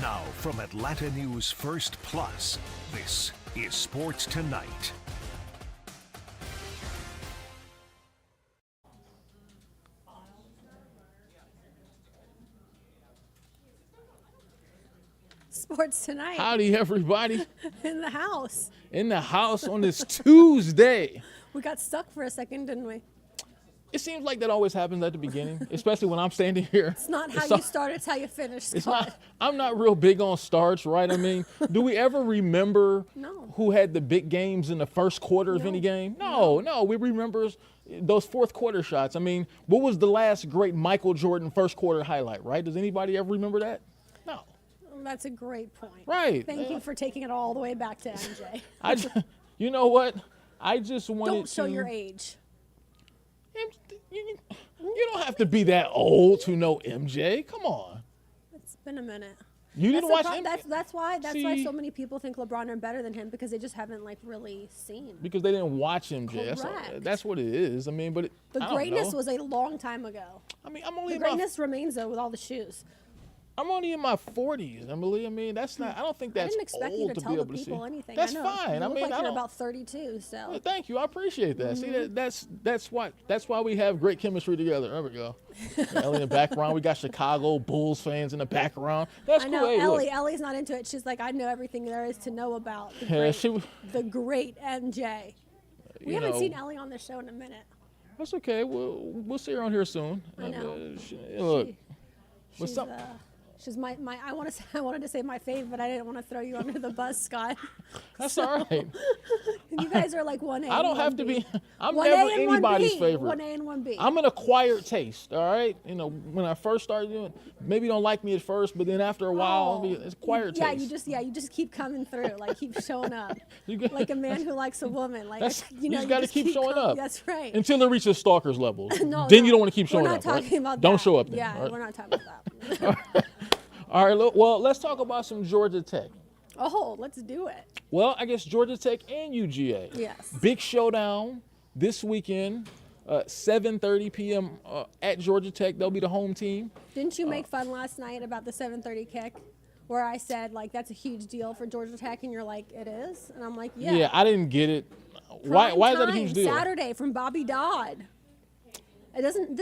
Now from Atlanta News First Plus, this is Sports Tonight. Sports Tonight. Howdy, everybody. In the house. In the house on this Tuesday. We got stuck for a second, didn't we? It seems like that always happens at the beginning, especially when I'm standing here. It's not how you start, it's how you finish, Scott. It's not. I'm not real big on starts, right? I mean, do we ever remember who had the big games in the first quarter of any game? No. We remember those fourth quarter shots. I mean, what was the last great Michael Jordan first quarter highlight, right? Does anybody ever remember that? No. That's a great point. Right. Thank you for taking it all the way back to MJ. You know what? I just wanted Don't show your age. You don't have to be that old to know MJ. Come on. It's been a minute. You didn't watch MJ? That's why so many people think LeBron are better than him, because they just haven't really seen. Because they didn't watch MJ. Correct. That's what it is. I mean, but the greatness was a long time ago. I mean, I'm only the greatness remains though with all the shoes. I'm only in my 40s, Emily. I mean, that's not. I don't think that's I didn't expect old you to to tell be the able to people see. anything. That's I know. fine. You look I mean, you're about 32, so. Well, thank you. I appreciate that. See, that's why we have great chemistry together. There we go. Ellie in the background. We got Chicago Bulls fans in the background. That's I cool. know. Hey, Ellie's not into it. She's like, I know everything there is to know about the great MJ. We haven't seen Ellie on the show in a minute. That's okay. We'll see her on here soon. I know. Look. She's my I wanted to say my fave, but I didn't want to throw you under the bus, Scott. That's all right. You guys are like 1A. I don't have to be. I'm 1A never and anybody's 1B. favorite. 1A and 1B. I'm an acquired taste. All right. When I first started doing, maybe you don't like me at first, but then after a while, it's acquired taste. You just keep coming through, like keep showing up, like a man who likes a woman. Like you just got to keep showing up. That's right. Until it reaches stalker's level. You don't want to keep showing up. We're not talking about that. Don't show up then. Yeah, right? We're not talking about that. All right, well, let's talk about some Georgia Tech. Oh, let's do it. Well, I guess Georgia Tech and UGA. Yes. Big showdown this weekend, 7:30 p.m. At Georgia Tech. They'll be the home team. Didn't you make fun last night about the 7:30 kick, where I said, that's a huge deal for Georgia Tech, and you're like, it is? And I'm like, yeah. Yeah, I didn't get it. Why is that a huge deal? Saturday from Bobby Dodd. It doesn't,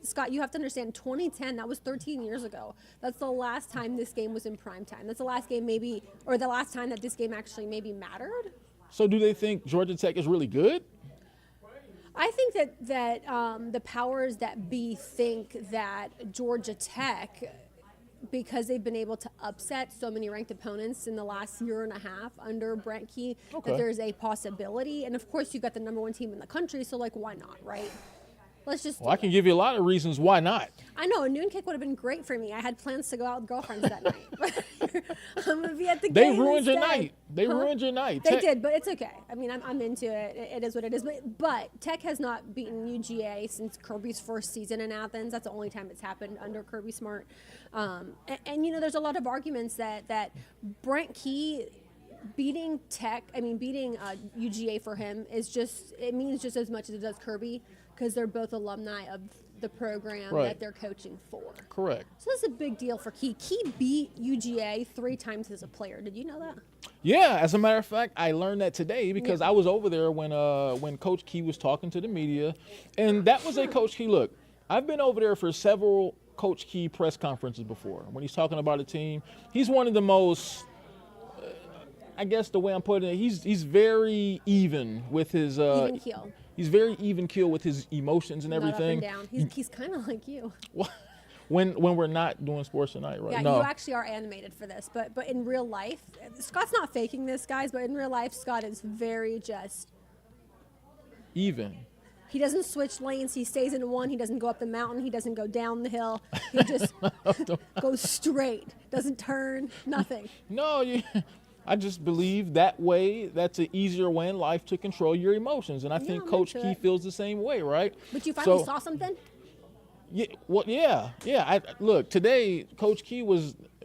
Scott, you have to understand, 2010, that was 13 years ago. That's the last time this game was in prime time. That's the last game the last time that this game actually maybe mattered. So do they think Georgia Tech is really good? I think that the powers that be think that Georgia Tech, because they've been able to upset so many ranked opponents in the last year and a half under Brent Key, that there's a possibility. And, of course, you've got the number one team in the country, so, why not, right? Let's just. Well, I can give you a lot of reasons why not. I know, a noon kick would have been great for me. I had plans to go out with girlfriends that night. I'm going to be at the game. They ruined instead. your night. They ruined your night. They did, but it's okay. I mean, I'm into it. It is what it is. But Tech has not beaten UGA since Kirby's first season in Athens. That's the only time it's happened under Kirby Smart. And there's a lot of arguments that Brent Key beating UGA for him means just as much as it does Kirby, because they're both alumni of the program that they're coaching for. Correct. So this is a big deal for Key. Key beat UGA 3 times as a player. Did you know that? Yeah, as a matter of fact, I learned that today because I was over there when Coach Key was talking to the media, and that was a Coach Key. Look, I've been over there for several Coach Key press conferences before. When he's talking about a team, he's one of the most. I guess the way I'm putting it, he's very even with his even keel. He's very even keel with his emotions and everything. Not up and down. He's kind of like you. When we're not doing Sports Tonight, right? Yeah, no. You actually are animated for this, but in real life, Scott's not faking this, guys. But in real life, Scott is very just even. He doesn't switch lanes. He stays in one. He doesn't go up the mountain. He doesn't go down the hill. He just goes straight. Doesn't turn. Nothing. No, I just believe that way, that's an easier way in life to control your emotions. And I think Coach Key feels the same way, right? But you finally saw something? Yeah, well, yeah. Look, today, Coach Key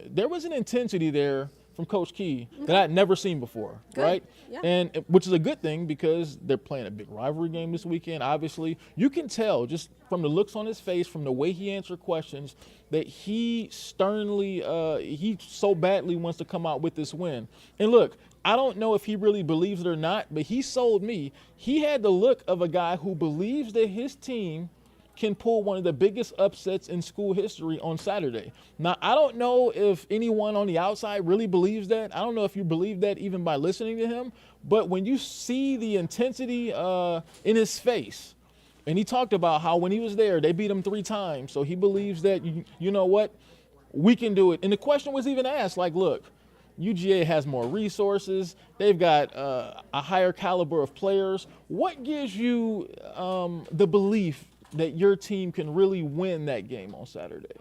there was an intensity there from Coach Key that I'd never seen before, Good. right? Yeah. And which is a good thing because they're playing a big rivalry game this weekend. Obviously, you can tell just from the looks on his face, from the way he answered questions, that he sternly, he so badly wants to come out with this win. And look, I don't know if he really believes it or not, but he sold me. He had the look of a guy who believes that his team can pull one of the biggest upsets in school history on Saturday. Now, I don't know if anyone on the outside really believes that. I don't know if you believe that even by listening to him. But when you see the intensity in his face, and he talked about how when he was there, they beat him 3 times. So he believes that, you know what, we can do it. And the question was even asked, like, look, UGA has more resources. They've got a higher caliber of players. What gives you the belief that your team can really win that game on Saturday?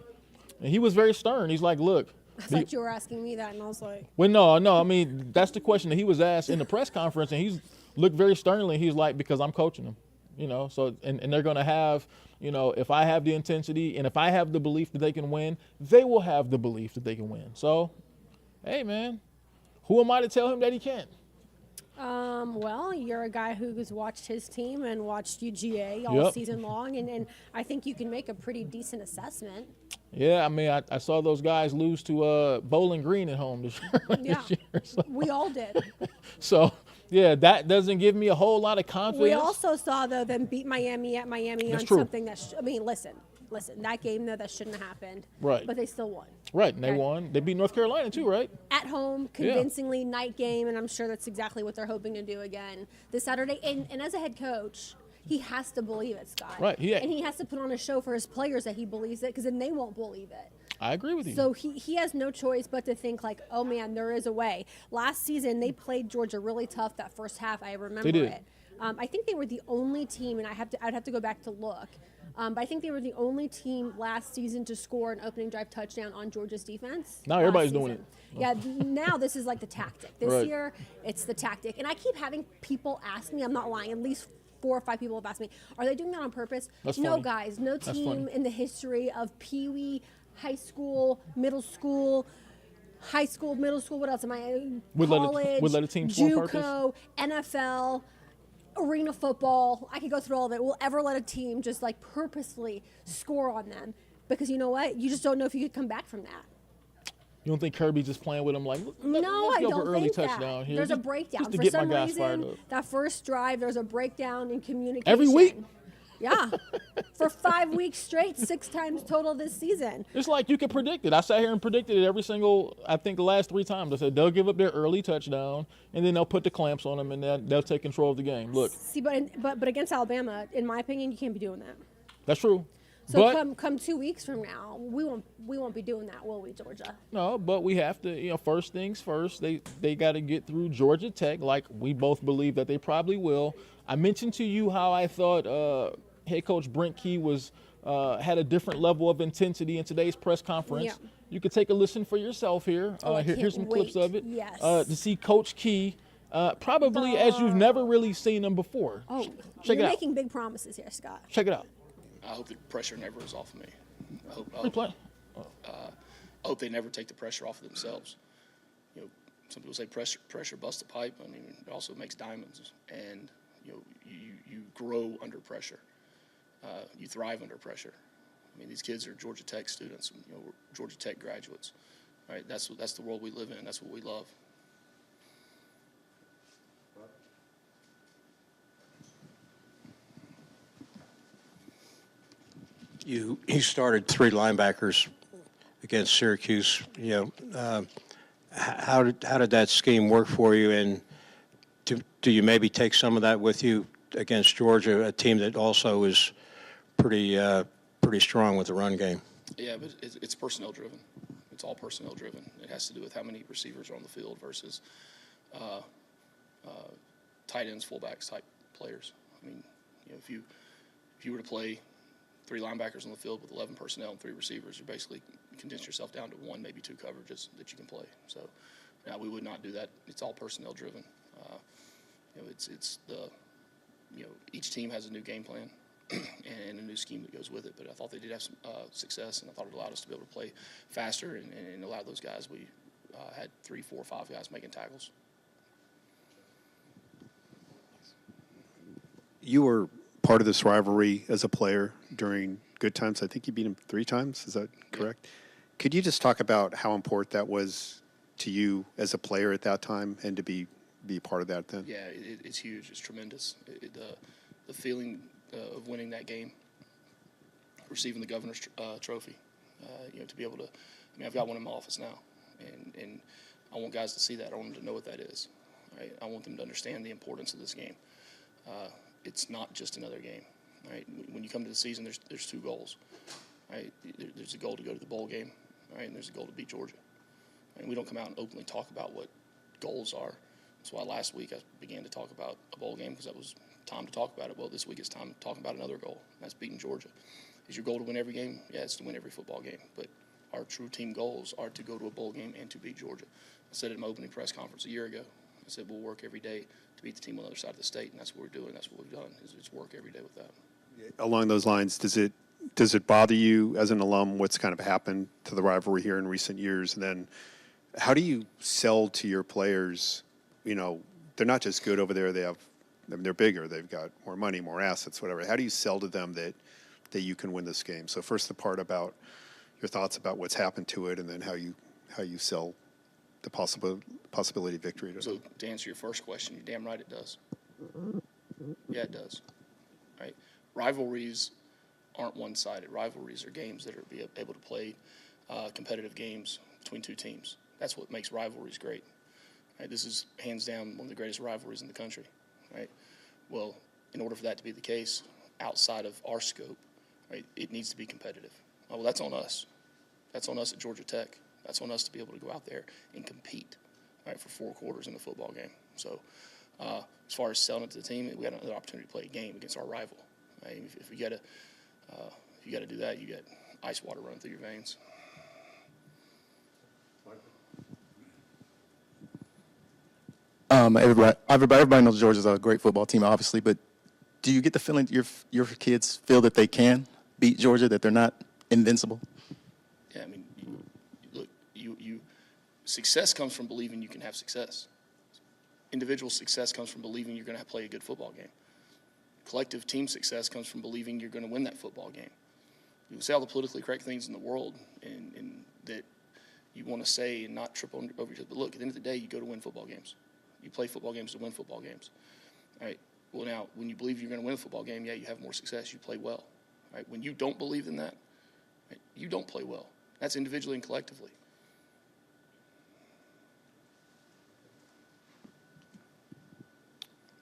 And he was very stern. He's like, look. I thought you were asking me that, and I was like. Well, no. I mean, that's the question that he was asked in the press conference, and he's looked very sternly. He's like, because I'm coaching them, you know. So, and they're going to have, you know, if I have the intensity and if I have the belief that they can win, they will have the belief that they can win. So, hey, man, who am I to tell him that he can't? Well, you're a guy who's watched his team and watched UGA all season long, and I think you can make a pretty decent assessment. Yeah, I mean, I saw those guys lose to Bowling Green at home this year. Yeah, so. We all did. So, yeah, that doesn't give me a whole lot of confidence. We also saw, though, them beat Miami at Miami That's on true. something that, listen, that game, though, that shouldn't have happened. Right. But they still won. Right, and they Okay. won. They beat North Carolina, too, right? At home, convincingly, night game, and I'm sure that's exactly what they're hoping to do again this Saturday. And as a head coach, he has to believe it, Scott. Right. And he has to put on a show for his players that he believes it, because then they won't believe it. I agree with you. So he has no choice but to think like, oh man, there is a way. Last season they played Georgia really tough that first half. I remember They did. it. I think they were the only team, and I'd have to go back to look. But I think they were the only team last season to score an opening drive touchdown on Georgia's defense. Now everybody's doing it. Yeah, now this is like the tactic. This Right. year, it's the tactic. And I keep having people ask me, I'm not lying, at least 4 or 5 people have asked me, are they doing that on purpose? That's No, funny. guys, no That's team funny. in the history of Pee Wee, high school, middle school, middle school, what else am I? Would let College, a team score on purpose? JUCO, NFL, arena football. I could go through all of it. Will ever let a team just like purposefully score on them? Because you know what? You just don't know if you could come back from that. You don't think Kirby's just playing with him like, No, let's I go for don't early think touchdown that. here. There's a just- breakdown. just to For get my some guys fired reason, up. that first drive, there's a breakdown in communication. Every week? Yeah. For 5 weeks straight, 6 times total this season. It's like you can predict it. I sat here and predicted it every single, I think the last 3 times. I said they'll give up their early touchdown, and then they'll put the clamps on them, and then they'll take control of the game. Look, See, but against Alabama, in my opinion, you can't be doing that. that's true. So But come 2 weeks from now, we won't be doing that, will we, Georgia? no, but we have to, first things first. They got to get through Georgia Tech, like we both believe that they probably will. I mentioned to you how I thought head coach Brent Key was had a different level of intensity in today's press conference. Yeah. You could take a listen for yourself here. I Here's can't some clips wait. of it. Yes. To see Coach Key, probably as you've never really seen him before. Oh, Check it you're out. making big promises here, Scott. Check it out. I hope the pressure never is off of me. I Replay. hope they never take the pressure off of themselves. Some people say pressure busts a pipe. I mean, it also makes diamonds. And you grow under pressure. You thrive under pressure. I mean, these kids are Georgia Tech students. We're Georgia Tech graduates. Right? That's the world we live in. That's what we love. You started 3 linebackers against Syracuse. How did that scheme work for you? And do you maybe take some of that with you against Georgia, a team that also is pretty strong with the run game? Yeah, but it's personnel driven. It's all personnel driven. It has to do with how many receivers are on the field versus tight ends, fullbacks type players. I mean, if you were to play 3 linebackers on the field with 11 personnel and 3 receivers, you basically condense yourself down to 1, maybe 2 coverages that you can play. So, now we would not do that. It's all personnel driven. It's the each team has a new game plan and a new scheme that goes with it. But I thought they did have some success, and I thought it allowed us to be able to play faster and allow those guys we had 3, 4, 5 guys making tackles. You were part of this rivalry as a player during good times. I think you beat him 3 times. Is that correct? Yeah. Could you just talk about how important that was to you as a player at that time and to be part of that then? Yeah, it's huge. It's tremendous. The feeling of winning that game, receiving the governor's trophy, to be able to, I mean, I've got one in my office now, and I want guys to see that. I want them to know what that is. Right? I want them to understand the importance of this game. It's not just another game. Right? When you come to the season, there's 2 goals. Right? There's a goal to go to the bowl game, right? And there's a goal to beat Georgia. And we don't come out and openly talk about what goals are. That's why last week I began to talk about a bowl game, because that was time to talk about it. Well, this week it's time to talk about another goal. That's beating Georgia. Is your goal to win every game? Yeah, it's to win every football game. But our true team goals are to go to a bowl game and to beat Georgia. I said it in my opening press conference a year ago. I said we'll work every day to beat the team on the other side of the state, and that's what we're doing. That's what we've done, is work every day with that. Along those lines, does it bother you as an alum what's kind of happened to the rivalry here in recent years? And then how do you sell to your players, they're not just good over there, they're bigger, they've got more money, more assets, whatever. How do you sell to them that you can win this game? So first the part about your thoughts about what's happened to it, and then how you sell the possibility of victory to them. So to answer your first question, you're damn right it does. Yeah, it does. Right? Rivalries aren't one-sided. Rivalries are games that are able to play competitive games between 2 teams. That's what makes rivalries great. Right? This is hands down one of the greatest rivalries in the country. Right? Well, in order for that to be the case, outside of our scope, right, it needs to be competitive. Oh, well, that's on us. That's on us at Georgia Tech. That's on us to be able to go out there and compete, right, for 4 quarters in a football game. So as far as selling it to the team, we had another opportunity to play a game against our rival. Right? If you got to do that, you got ice water running through your veins. Everybody knows Georgia's a great football team, obviously, but do you get the feeling your kids feel that they can beat Georgia, that they're not invincible? Yeah, I mean, look, success comes from believing you can have success. Individual success comes from believing you're going to play a good football game. Collective team success comes from believing you're going to win that football game. You can say all the politically correct things in the world and that you want to say and not trip over each other. But look, at the end of the day, you go to win football games. You play football games to win football games. All right. Well, now, when you believe you're going to win a football game, yeah, you have more success. You play well. Right? When you don't believe in that, right, you don't play well. That's individually and collectively.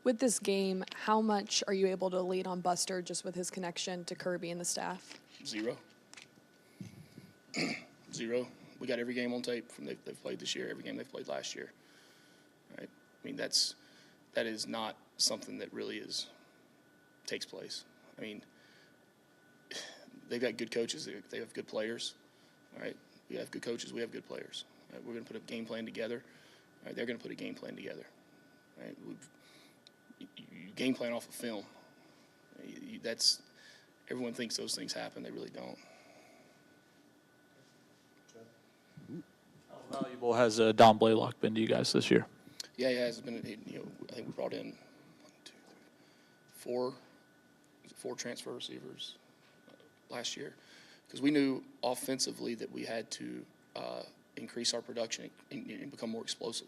With this game, how much are you able to lean on Buster just with his connection to Kirby and the staff? 0. 0. We got every game on tape from they've played this year, every game they've played last year. Right? I mean, that is not something that really takes place. I mean, they've got good coaches. They have good players. All right? We have good coaches. We have good players. Right? We're going to put a game plan together. All right? They're going to put a game plan together. Right? You game plan off of film. Everyone thinks those things happen. They really don't. How valuable has Don Blaylock been to you guys this year? Yeah, it's been. I think we brought in 4 transfer receivers last year, because we knew offensively that we had to increase our production and become more explosive.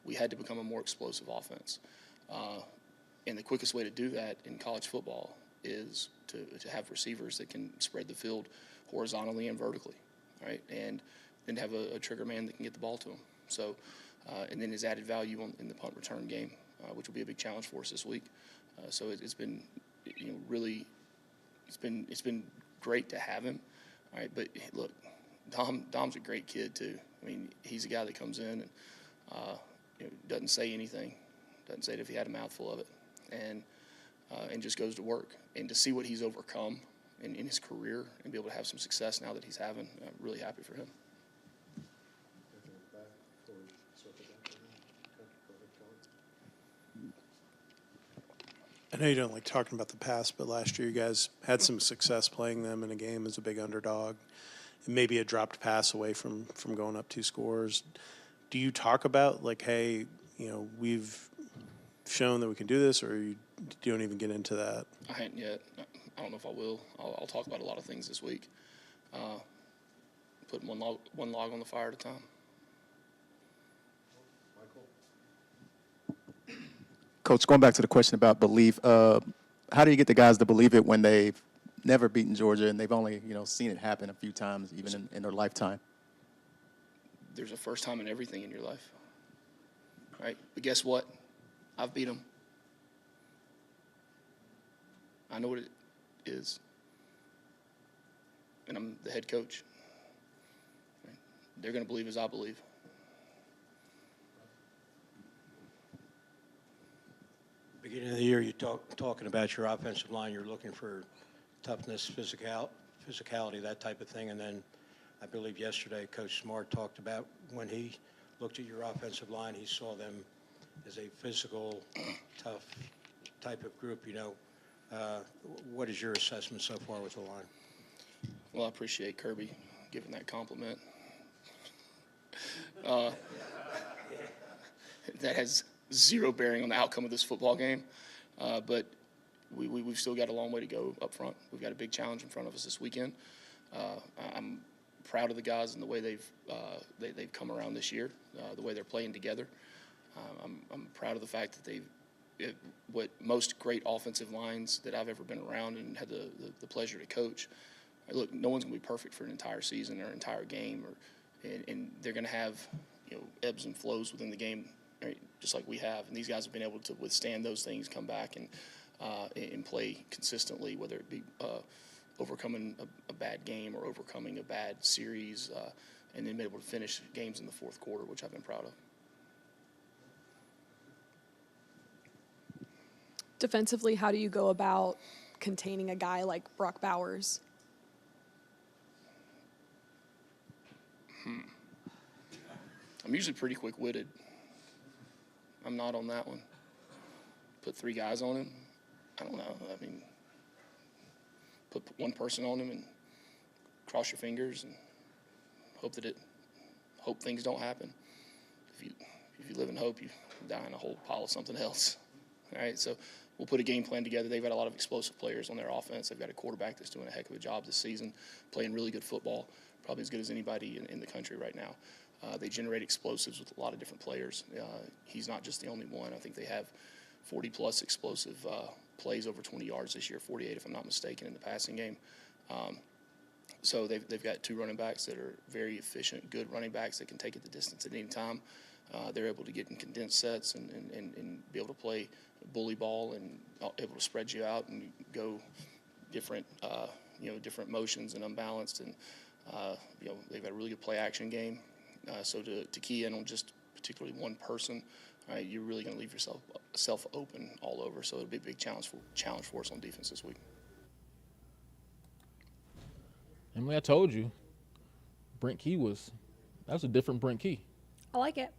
We had to become a more explosive offense. And the quickest way to do that in college football is to have receivers that can spread the field horizontally and vertically, right? And then have a trigger man that can get the ball to him. So, and then his added value in the punt return game, which will be a big challenge for us this week. So it's been, really, it's been great to have him. All right, but look, Dom's a great kid too. I mean, he's a guy that comes in and doesn't say anything. Doesn't say it if he had a mouthful of it, and just goes to work. And to see what he's overcome in his career and be able to have some success now that he's having, I'm really happy for him. I know you don't like talking about the past, but last year you guys had some success playing them in a game as a big underdog, and maybe a dropped pass away from going up 2 scores. do you talk about like, hey, we've shown that we can do this, or you don't even get into that? I hadn't yet. I don't know if I will. I'll talk about a lot of things this week. Putting one log on the fire at a time. Coach, going back to the question about belief, how do you get the guys to believe it when they've never beaten Georgia and they've only, seen it happen a few times, even in their lifetime? There's a first time in everything in your life, right? But guess what? I've beat them. I know what it is, and I'm the head coach. Right? They're going to believe as I believe. Beginning of the year, you talking about your offensive line. You're looking for toughness, physicality, that type of thing. And then I believe yesterday Coach Smart talked about when he looked at your offensive line, he saw them as a physical, tough type of group. What is your assessment so far with the line? Well, I appreciate Kirby giving that compliment. That has zero bearing on the outcome of this football game, but we've still got a long way to go up front. We've got a big challenge in front of us this weekend. I'm proud of the guys and the way they've come around this year, the way they're playing together. I'm proud of the fact that what most great offensive lines that I've ever been around and had the pleasure to coach. Look, no one's going to be perfect for an entire season or an entire game, and they're going to have ebbs and flows within the game, right, just like we have. And these guys have been able to withstand those things, come back and play consistently, whether it be overcoming a bad game or overcoming a bad series, and then be able to finish games in the fourth quarter, which I've been proud of. Defensively, how do you go about containing a guy like Brock Bowers? I'm usually pretty quick-witted. I'm not on that one. Put 3 guys on him, I don't know. I mean, put one person on him and cross your fingers and hope things don't happen. If you live in hope, you die in a whole pile of something else. All right, so we'll put a game plan together. They've got a lot of explosive players on their offense. They've got a quarterback that's doing a heck of a job this season, playing really good football, probably as good as anybody in the country right now. They generate explosives with a lot of different players. He's not just the only one. I think they have 40-plus explosive plays over 20 yards this year, 48 if I'm not mistaken, in the passing game. So they've got 2 running backs that are very efficient, good running backs that can take it the distance at any time. They're able to get in condensed sets and be able to play bully ball and able to spread you out and go different different motions and unbalanced. And they've got a really good play action game. So to key in on just particularly one person, right, you're really going to leave yourself open all over. So it'll be a big challenge for us on defense this week. Emily, I told you, Brent Key that's a different Brent Key. I like it.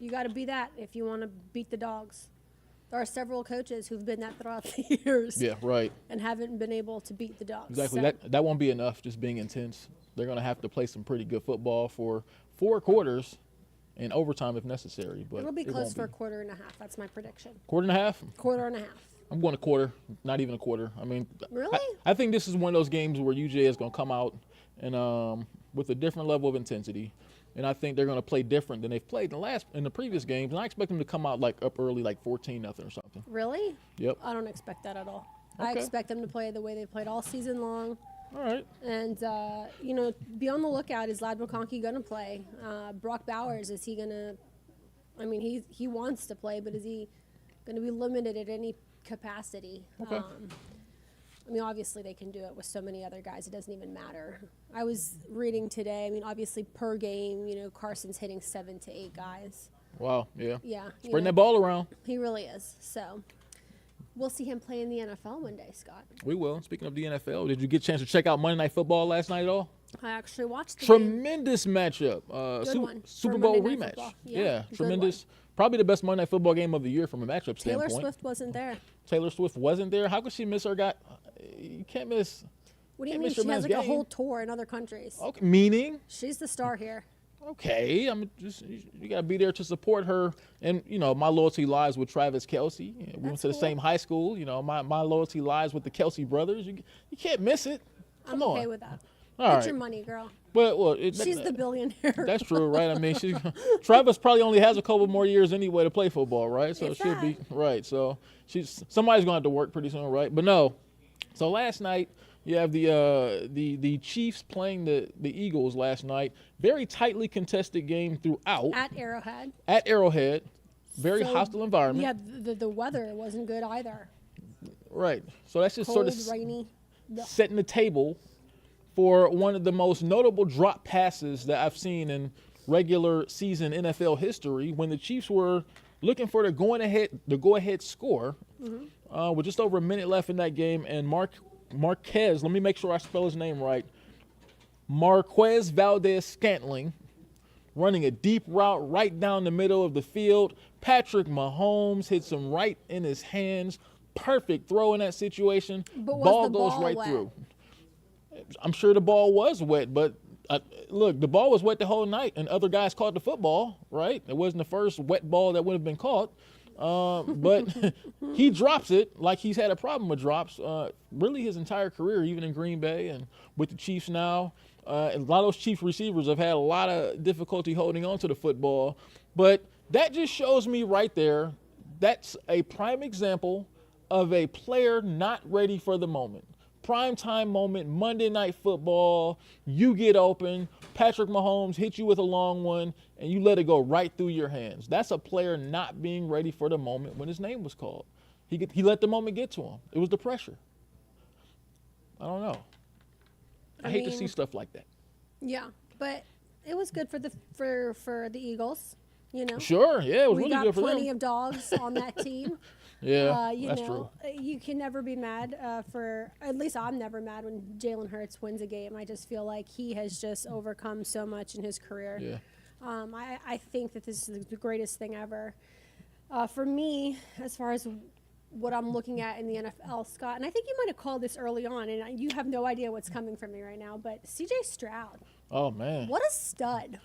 You got to be that if you want to beat the dogs. There are several coaches who've been that throughout the years. Yeah, right. And haven't been able to beat the dogs. Exactly. So. That won't be enough, just being intense. They're going to have to play some pretty good football for 4 quarters and overtime if necessary. But it'll be close for a quarter and a half. That's my prediction. Quarter and a half? Quarter and a half. I'm going a quarter, not even a quarter. I mean, really? I think this is one of those games where UGA is going to come out and with a different level of intensity. And I think they're going to play different than they've played in the previous games. And I expect them to come out up early, 14-0 or something. Really? Yep. I don't expect that at all. Okay. I expect them to play the way they played all season long. All right. And, be on the lookout. Is Lad McConkey going to play? Brock Bowers, is he going to – I mean, he wants to play, but is he going to be limited at any capacity? Okay. Obviously they can do it with so many other guys. It doesn't even matter. I was reading today, obviously per game, Carson's hitting 7 to 8 guys. Wow, yeah. Yeah. Spreading that ball around. He really is. So we'll see him play in the NFL one day, Scott. We will. Speaking of the NFL, did you get a chance to check out Monday Night Football last night at all? I actually watched the Tremendous game. Matchup. Good one. Super Bowl rematch. Yeah, tremendous. Probably the best Monday Night Football game of the year from a matchup standpoint. Taylor Swift wasn't there. Taylor Swift wasn't there. How could she miss her guy? You can't miss. What do you mean? She has a whole tour in other countries. Okay, meaning? She's the star here. Okay, I'm just you gotta be there to support her, and my loyalty lies with Travis Kelce. We went to the same high school. My loyalty lies with the Kelce brothers. You can't miss it. Come I'm okay on. with that. All Get right. your money, girl. Well, She's the billionaire. That's true, right? I mean, Travis probably only has a couple more years anyway to play football, right? So If she'll that. be right. So somebody's going to have to work pretty soon, right? But no. So last night you have the Chiefs playing the Eagles last night. Very tightly contested game throughout. At Arrowhead. At Arrowhead. Very So, hostile environment. Yeah, the weather wasn't good either. Right. So that's just Cold, sort of rainy. setting the table for one of the most notable drop passes that I've seen in regular season NFL history, when the Chiefs were looking for the go-ahead score with just over a minute left in that game, and Marquez, let me make sure I spell his name right, Marquez Valdez-Scantling, running a deep route right down the middle of the field. Patrick Mahomes hits him right in his hands. Perfect throw in that situation. But was ball the goes ball right wet? through. I'm sure the ball was wet, but look, the ball was wet the whole night, and other guys caught the football, right? It wasn't the first wet ball that would have been caught. But he drops it like he's had a problem with drops really his entire career, even in Green Bay and with the Chiefs now. And a lot of those Chief receivers have had a lot of difficulty holding on to the football. But that just shows me right there, that's a prime example of a player not ready for the moment. Primetime moment, Monday Night Football, you get open, Patrick Mahomes hits you with a long one, and you let it go right through your hands. That's a player not being ready for the moment when his name was called. He let the moment get to him. It was the pressure. I don't know. I hate to see stuff like that. Yeah, but it was good for the Eagles. Sure, yeah, it was really good for We got plenty them. of dogs on that team. Yeah, you that's know, true. you can never be mad at least I'm never mad when Jalen Hurts wins a game. I just feel like he has just overcome so much in his career. Yeah. I think that this is the greatest thing ever. For me, as far as what I'm looking at in the NFL, Scott, and I think you might have called this early on, and you have no idea what's coming from me right now, but C.J. Stroud. Oh, man. What a stud.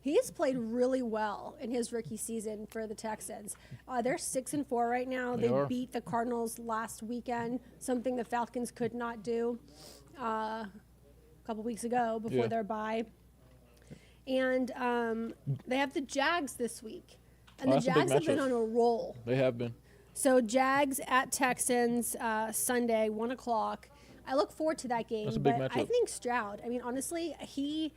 He has played really well in his rookie season for the Texans. They're 6-4 right now. They are. beat the Cardinals last weekend, something the Falcons could not do a couple weeks ago before their bye. And they have the Jags this week. And the that's a big Jags have been matchup. on a roll. They have been. So Jags at Texans Sunday, 1 o'clock. I look forward to that game. That's a big but I matchup. think Stroud, honestly, he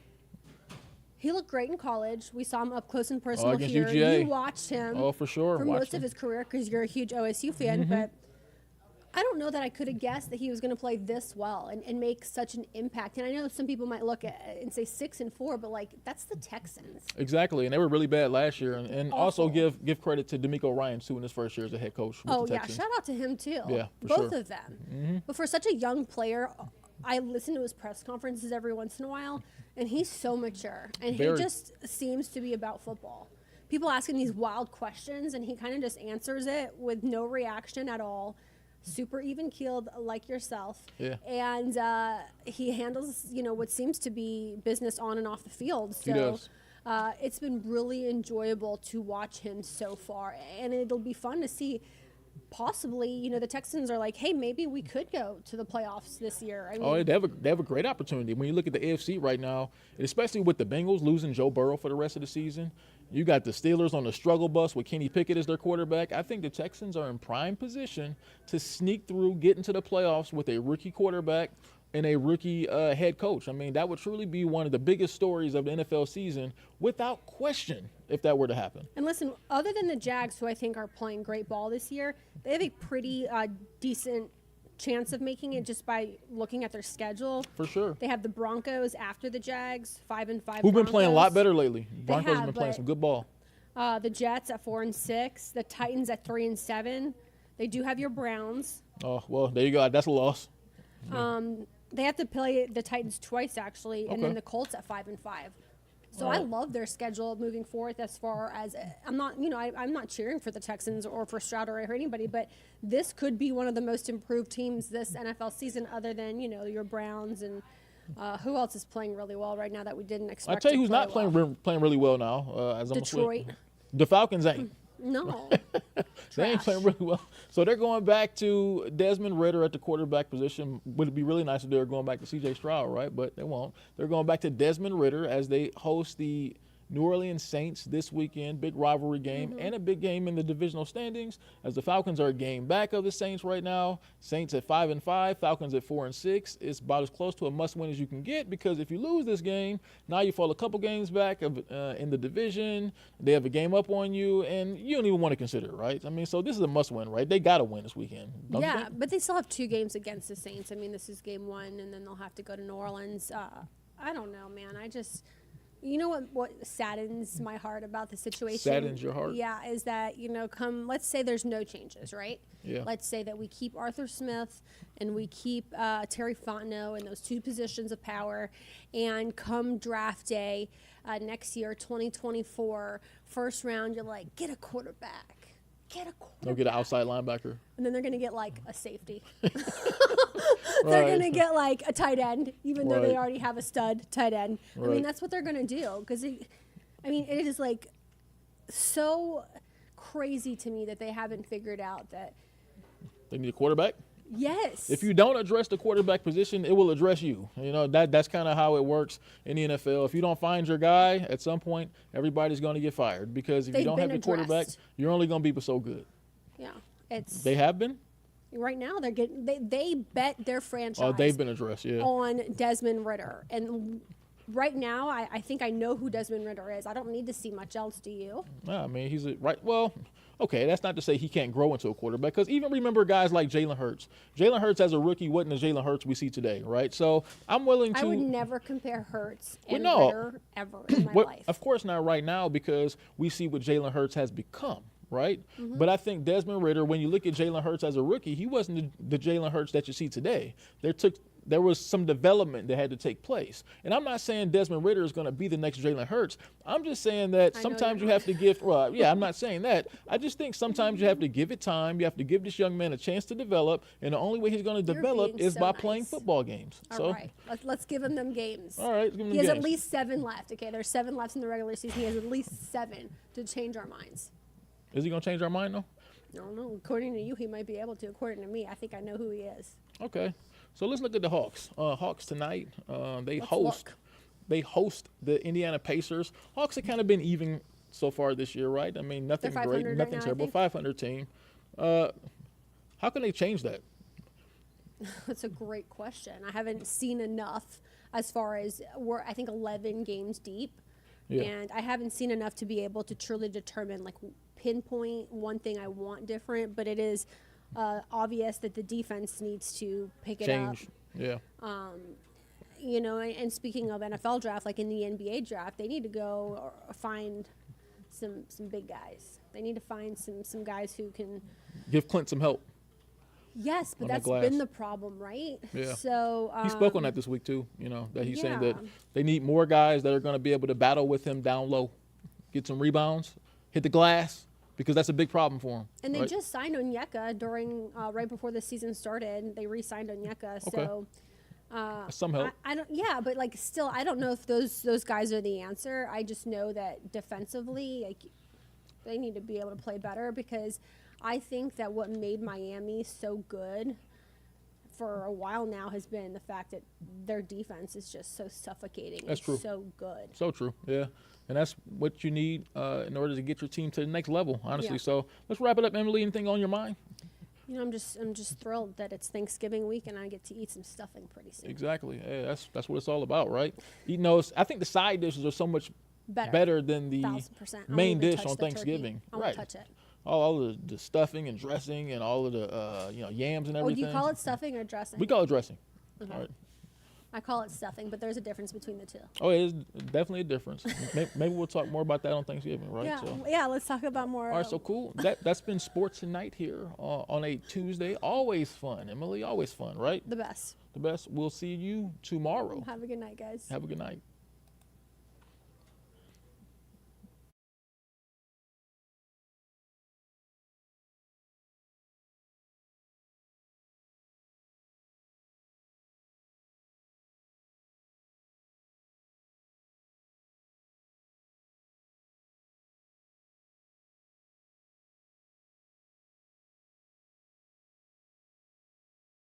looked great in college. We saw him up close and personal against here. UGA. You watched him Oh, for sure. for Watched most of him. his career because you're a huge OSU fan. But I don't know that I could have guessed that he was going to play this well and make such an impact. And I know some people might look at it and say 6-4, but that's the Texans. Exactly, and they were really bad last year. And also Awful. give credit to D'Amico Ryans, too, in his first year as a head coach with Oh, the yeah. Texans. Shout out to him, too. Yeah, for Both sure. of them. But for such a young player, I listen to his press conferences every once in a while, and he's so mature. And Very. he just seems to be about football. People ask him these wild questions, and he kind of just answers it with no reaction at all. Super even-keeled like yourself. Yeah. And he handles, what seems to be business on and off the field. So He does. It's been really enjoyable to watch him so far. And it'll be fun to see possibly, the Texans are like, hey, maybe we could go to the playoffs this year. I mean, Oh, they have a great opportunity. When you look at the AFC right now, especially with the Bengals losing Joe Burrow for the rest of the season, you got the Steelers on the struggle bus with Kenny Pickett as their quarterback. I think the Texans are in prime position to sneak through, get into the playoffs with a rookie quarterback and a rookie head coach. I mean, that would truly be one of the biggest stories of the NFL season without question if that were to happen. And listen, other than the Jags, who I think are playing great ball this year, they have a pretty decent chance of making it just by looking at their schedule. For sure. They have the Broncos after the Jags, 5-5. Who've been playing a lot Broncos. better lately. Broncos have have, been playing but- some good ball. The Jets at 4-6. The Titans at 3-7. They do have your Browns. Oh, well, there you go. That's a loss. They have to play the Titans twice, actually, and then Okay. the Colts at 5-5. So I love their schedule moving forward. As far as I'm not, I'm not cheering for the Texans or for Stroud or anybody, but this could be one of the most improved teams this NFL season, other than your Browns and Who else is playing really well right now that we didn't expect? I tell you, to who's play not playing well? playing really well now. As I'm Detroit. The Falcons ain't. No. They ain't Trash. playing really well. So they're going back to Desmond Ridder at the quarterback position. Would it be really nice if they were going back to C.J. Stroud, right? But they won't. They're going back to Desmond Ridder as they host the New Orleans Saints this weekend. Big rivalry game and a big game in the divisional standings, as the Falcons are a game back of the Saints right now. Saints at 5-5, Falcons at 4-6. It's about as close to a must-win as you can get, because if you lose this game, now you fall a couple games back in the division. They have a game up on you, and you don't even want to consider it, right? I mean, so this is a must-win, right? They got to win this weekend. Don't you Yeah, think? but they still have 2 games against the Saints. I mean, this is game 1, and then they'll have to go to New Orleans. I don't know, man. You know what saddens my heart about the situation? Saddens your heart? Yeah, is that, let's say there's no changes, right? Yeah. Let's say that we keep Arthur Smith and we keep Terry Fontenot in those 2 positions of power, and come draft day next year, 2024, first round, you're like, get a quarterback. They'll get an outside linebacker. And then they're going to get like a safety. They're Right. going to get like a tight end, even though they Right. already have a stud tight end. I mean, Right. that's what they're going to do. Because, it is like so crazy to me that they haven't figured out that, They need a quarterback. yes. If you don't address the quarterback position, it will address you. That's kind of how it works in the NFL. If you don't find your guy, at some point, everybody's going to get fired, because if you They've don't have been the quarterback, addressed. you're only going to be so good. Yeah. It's They have been? right now they're getting, they bet their franchise Oh, they've been addressed, yeah. on Desmond Ridder. And right now, I think I know who Desmond Ridder is. I don't need to see much else, do you? Nah, I mean, he's well, okay, that's not to say he can't grow into a quarterback, because even remember guys like Jalen Hurts. Jalen Hurts as a rookie wasn't the Jalen Hurts we see today, right? So I'm willing to. I would never compare Hurts Well, and no. Ridder ever in my Well, life. of course not right now, because we see what Jalen Hurts has become, right? Mm-hmm. But I think Desmond Ridder, when you look at Jalen Hurts as a rookie, he wasn't the Jalen Hurts that you see today. There was some development that had to take place. And I'm not saying Desmond Ridder is going to be the next Jalen Hurts. I'm just saying that I know sometimes you're you have to give, well, yeah, I'm not saying that. I just think sometimes you have to give it time. You have to give this young man a chance to develop. And the only way he's going to You're develop being is so by nice. playing football games. All right, let's give him them games. All right, let's give him He them has at games. least 7 left. Okay, there's 7 left in the regular season. He has at least 7 to change our minds. Is he going to change our mind, though? I don't know. According to you, he might be able to. According to me, I think I know who he is. Okay, so let's look at the Hawks. Hawks tonight, they Let's host the Indiana Pacers. Hawks have kind of been even so far this year, right? I mean, nothing They're great, 500 right nothing now, I terrible. think. 500 team. How can they change that? That's a great question. I haven't seen enough as far as we're, I think, 11 games deep. Yeah. And I haven't seen enough to be able to truly determine, like, pinpoint one thing I want different. But it is obvious that the defense needs to pick it up. Change. Yeah. And speaking of NFL draft, like in the NBA draft, they need to go or find some big guys. They need to find some guys who can. Give Clint some help. Yes, but On that that's glass. been the problem, right? Yeah. So He spoke on that this week too. That he's saying that Yeah. they need more guys that are going to be able to battle with him down low, get some rebounds, hit the glass, because that's a big problem for him. And they right? just signed Onyeka during right before the season started. They re-signed Onyeka, Okay. so some help. I don't. Yeah, but like still, I don't know if those guys are the answer. I just know that defensively, like, they need to be able to play better, because I think that what made Miami so good for a while now has been the fact that their defense is just so suffocating. That's and true. So good. So true, yeah. And that's what you need in order to get your team to the next level, honestly. Yeah. So let's wrap it up, Emily. Anything on your mind? I'm just thrilled that it's Thanksgiving week and I get to eat some stuffing pretty soon. Exactly. Yeah, that's what it's all about, right? Eating those. I think the side dishes are so much better than the 1000%. I won't main even dish touch on the turkey. Thanksgiving. I won't Right. touch it. All of the stuffing and dressing and all of the yams and Oh, do everything. you call it stuffing or dressing? We call it dressing. Okay. All right. I call it stuffing, but there's a difference between the two. Oh, it is definitely a difference. Maybe we'll talk more about that on Thanksgiving, right? Yeah, So. yeah. Let's talk about more. All right, so cool. That's been Sports Tonight here on a Tuesday. Always fun, Emily. Always fun, right? The best. The best. We'll see you tomorrow. Have a good night, guys. Have a good night.